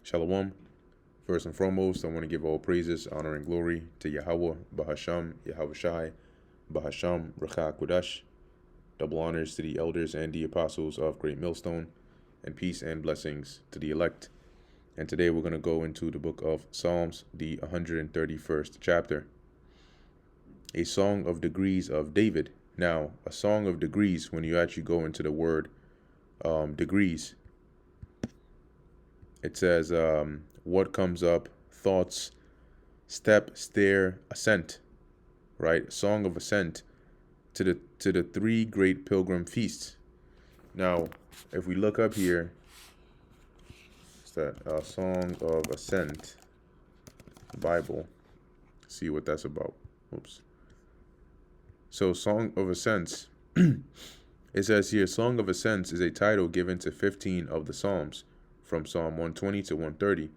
Shalom. First and foremost, I want to give all praises, honor, and glory to Yahweh, Bahasham, Yahweh Shai, Bahasham, Recha Kudash. Double honors to the elders and the apostles of Great Millstone, and peace and blessings to the elect. And today we're going to go into the book of Psalms, the 131st chapter. A song of degrees of David. Now, a song of degrees, when you actually go into the word degrees, it says what comes up, thoughts, step, stair, ascent, right? Song of ascent to the three great pilgrim feasts. Now, if we look up here, it's that Song of Ascent Bible. See what that's about. Oops. So, Song of Ascents. It says here, Song of Ascents is a title given to 15 of the Psalms, from Psalm 120 to 130,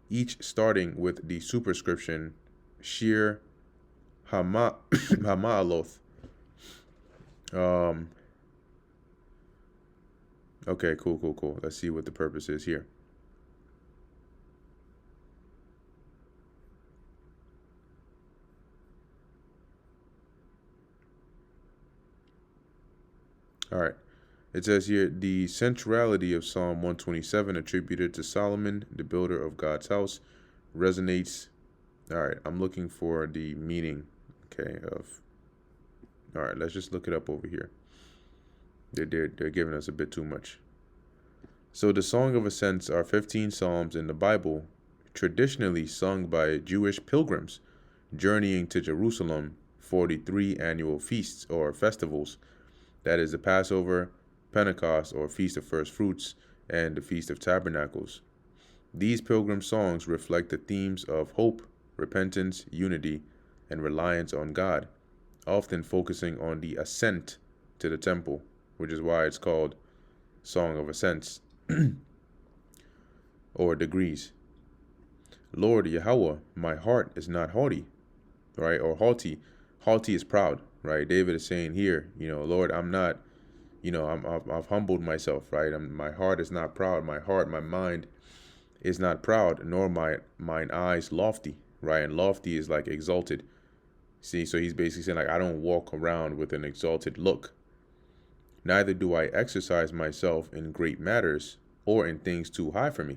each starting with the superscription Shir Hama'aloth. Okay, cool. Let's see what the purpose is here. All right. It says here, the centrality of Psalm 127 attributed to Solomon, the builder of God's house, resonates. All right, I'm looking for the meaning, all right, let's just look it up over here. They're giving us a bit too much. So the Song of Ascents are 15 psalms in the Bible, traditionally sung by Jewish pilgrims journeying to Jerusalem for the 3 annual feasts or festivals. That is the Passover, Pentecost or Feast of First Fruits, and the Feast of Tabernacles. These pilgrim songs reflect the themes of hope, repentance, unity, and reliance on God, often focusing on the ascent to the temple, which is why it's called Song of Ascents or degrees. Lord Yahweh, my heart is not haughty, right? Or haughty. Haughty is proud, right? David is saying here, Lord, I'm not, I've humbled myself, right? My heart is not proud. My heart, my mind is not proud, nor mine eyes lofty, right? And lofty is like exalted. See, so he's basically saying, like, I don't walk around with an exalted look. Neither do I exercise myself in great matters or in things too high for me.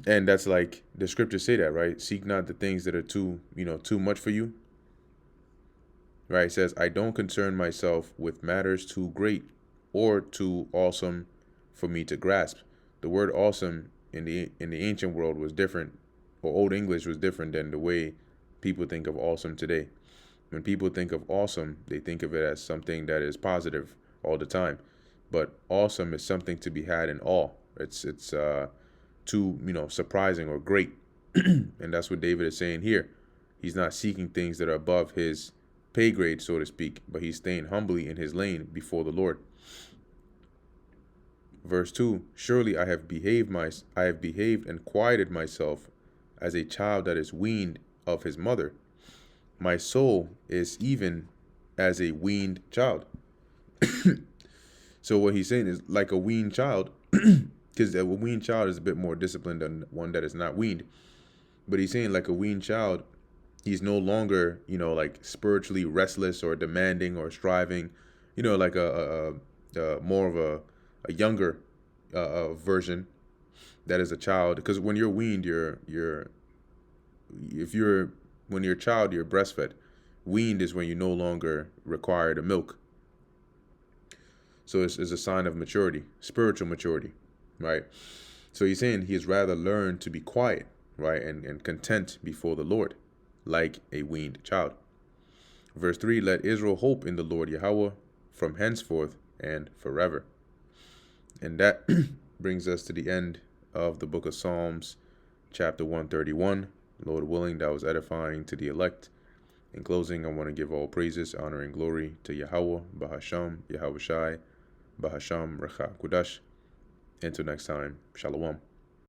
And that's like the scriptures say that, right? Seek not the things that are too much for you. Right? It says, I don't concern myself with matters too great or too awesome for me to grasp. The word awesome in the ancient world was different, or Old English was different than the way people think of awesome today. When people think of awesome, they think of it as something that is positive all the time. But awesome is something to be had in awe. It's too surprising or great. And that's what David is saying here. He's not seeking things that are above his pay grade, so to speak, but he's staying humbly in his lane before the Lord. Verse 2, surely I have behaved and quieted myself as a child that is weaned of his mother. My soul is even as a weaned child. So what he's saying is like a weaned child, because a weaned child is a bit more disciplined than one that is not weaned. But he's saying like a weaned child, he's no longer, like spiritually restless or demanding or striving, like a more of a younger version that is a child. Because when you're weaned, when you're a child, you're breastfed. Weaned is when you no longer require the milk. So it's a sign of maturity, spiritual maturity, right? So he's saying he has rather learned to be quiet, right, and content before the Lord, like a weaned child. Verse 3, let Israel hope in the Lord Yahweh from henceforth and forever. And that brings us to the end of the book of Psalms, chapter 131. Lord willing, that was edifying to the elect. In closing, I want to give all praises, honor, and glory to Yahweh, Bahasham, Yahweh Shai, Bahasham, Recha Kudash. Until next time, Shalom.